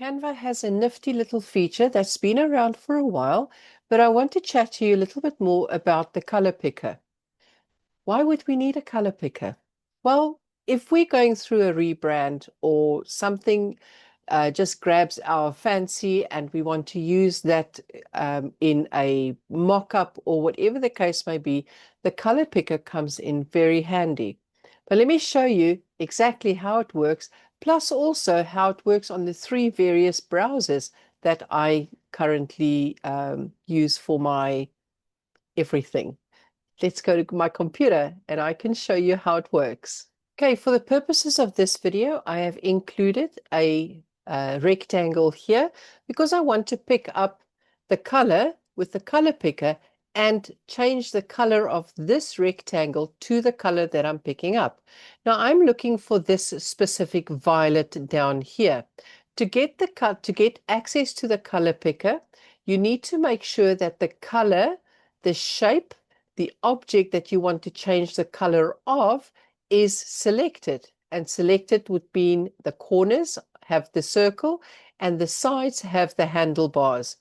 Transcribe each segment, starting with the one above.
Canva has a nifty little feature that's been around for a while, but I want to chat to you a little bit more about the color picker. Why would we need a color picker? Well, if we're going through a rebrand or something just grabs our fancy and we want to use that in a mock-up or whatever the case may be, the color picker comes in very handy. But let me show you exactly how it works, plus also how it works on the three various browsers that I currently use for my everything. Let's go to my computer and I can show you how it works. Okay, for the purposes of this video, I have included a rectangle here because I want to pick up the color with the color picker and change the color of this rectangle to the color that I'm picking up. Now I'm looking for this specific violet down here. To get access to the color picker, you need to make sure that the color, the shape, the object that you want to change the color of is selected, and selected would mean the corners have the circle and the sides have the handlebars.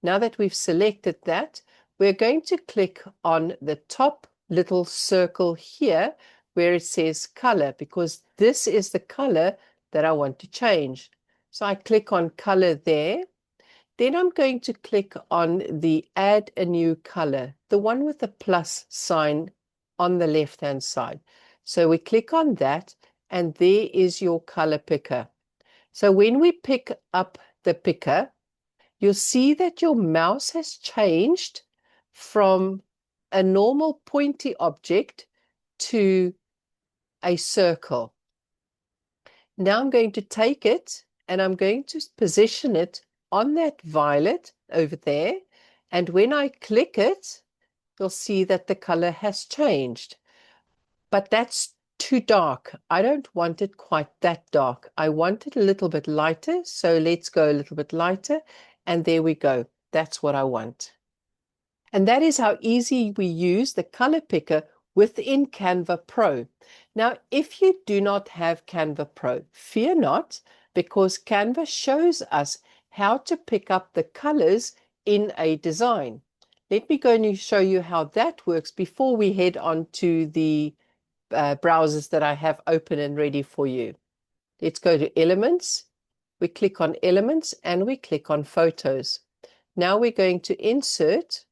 Now that we've selected that, we're going to click on the top little circle here where it says color, because this is the color that I want to change. So I click on color there. Then I'm going to click on the add a new color, the one with the plus sign on the left-hand side. So we click on that, and there is your color picker. So when we pick up the picker, you'll see that your mouse has changed from a normal pointy object to a circle. Now I'm going to take it and I'm going to position it on that violet over there. And when I click it, you'll see that the color has changed. But that's too dark. I don't want it quite that dark. I want it a little bit lighter. So let's go a little bit lighter. And there we go. That's what I want. And that is how easy we use the color picker within Canva Pro. Now, if you do not have Canva Pro, fear not, because Canva shows us how to pick up the colors in a design. Let me go and show you how that works before we head on to the browsers that I have open and ready for you. Let's go to Elements. We click on Elements and we click on Photos. Now we're going to insert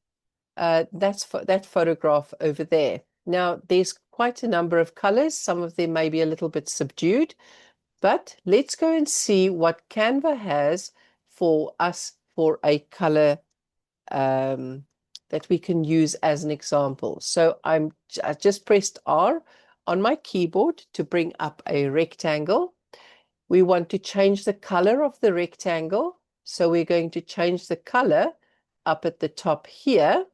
that photograph over there. Now, there's quite a number of colors. Some of them may be a little bit subdued, but let's go and see what Canva has for us for a color that we can use as an example. So I just pressed R on my keyboard to bring up a rectangle. We want to change the color of the rectangle. So we're going to change the color up at the top here.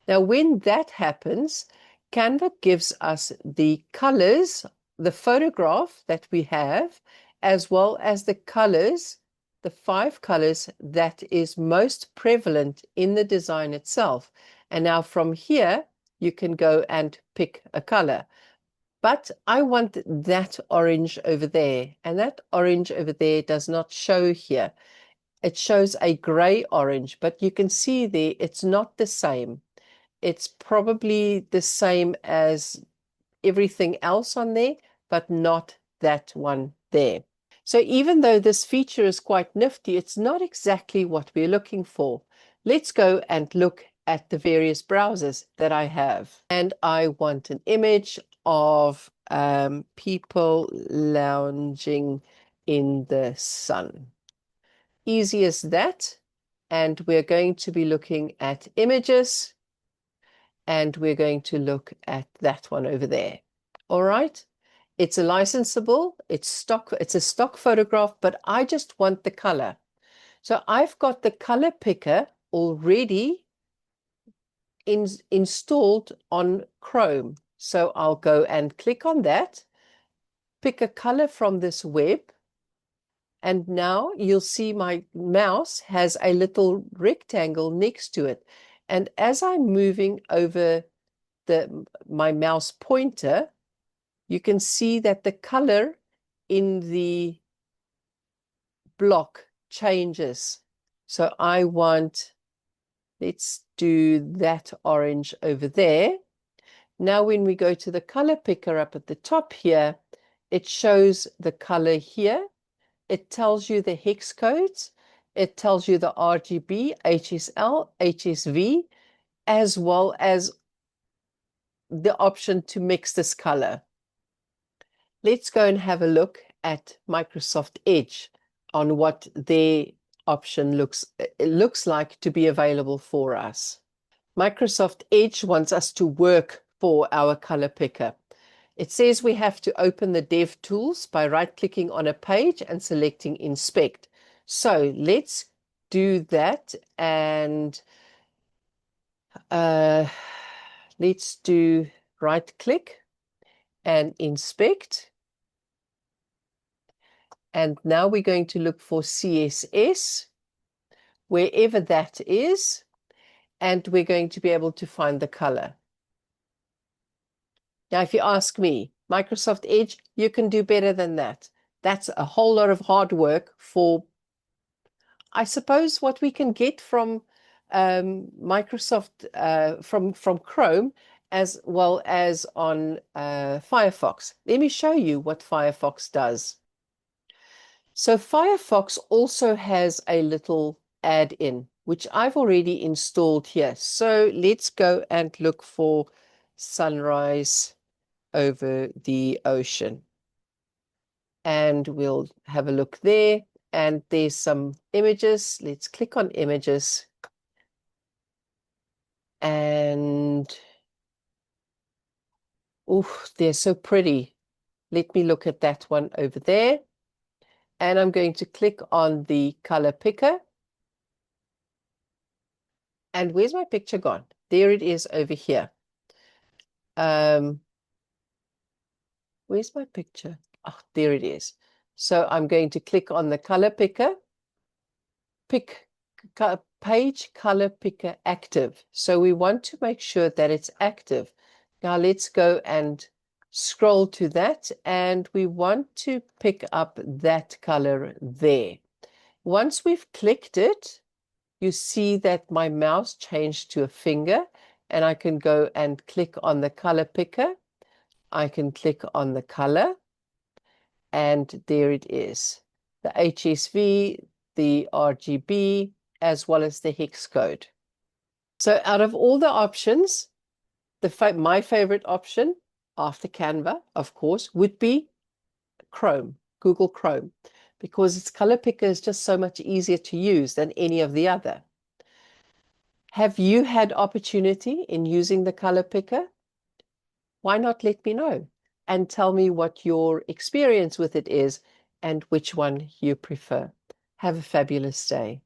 Now, when that happens, Canva gives us the colors, the photograph that we have, as well as the colors, the 5 colors that is most prevalent in the design itself. And now from here, you can go and pick a color. But I want that orange over there, and that orange over there does not show here. It shows a gray orange, but you can see there it's not the same. It's probably the same as everything else on there, but not that one there. So even though this feature is quite nifty, it's not exactly what we're looking for. Let's go and look at the various browsers that I have. And I want an image of people lounging in the sun. Easy as that. And we're going to be looking at images. And we're going to look at that one over there. All right. It's a licensable, it's a stock photograph, but I just want the color. So I've got the color picker already installed on Chrome. So I'll go and click on that, pick a color from this web, and now you'll see my mouse has a little rectangle next to it. And as I'm moving over my mouse pointer, you can see that the color in the block changes. So I want, let's do that orange over there. Now when we go to the color picker up at the top here, it shows the color here. It tells you the hex codes. It tells you the RGB, HSL, HSV, as well as the option to mix this color. Let's go and have a look at Microsoft Edge on what their option looks like to be available for us. Microsoft Edge wants us to work for our color picker. It says we have to open the Dev Tools by right-clicking on a page and selecting Inspect. So let's do that, and let's do right-click and Inspect. And now we're going to look for CSS, wherever that is, and we're going to be able to find the color. Now, if you ask me, Microsoft Edge, you can do better than that. That's a whole lot of hard work for, I suppose, what we can get from Microsoft, from Chrome, as well as on Firefox. Let me show you what Firefox does. So Firefox also has a little add-in, which I've already installed here. So let's go and look for sunrise over the ocean. And we'll have a look there. And there's some images. Let's click on images. And, oh, they're so pretty. Let me look at that one over there. And I'm going to click on the color picker. And where's my picture gone? There it is over here. Where's my picture? Oh, there it is. So I'm going to click on the color picker, pick page color picker active. So we want to make sure that it's active. Now let's go and scroll to that, and we want to pick up that color there. Once we've clicked it, you see that my mouse changed to a finger, and I can go and click on the color picker. I can click on the color, and there it is. The HSV, the RGB, as well as the hex code. So out of all the options, my favorite option after Canva, of course, would be Chrome, Google Chrome, because its color picker is just so much easier to use than any of the other. Have you had opportunity in using the color picker? Why not let me know and tell me what your experience with it is and which one you prefer. Have a fabulous day.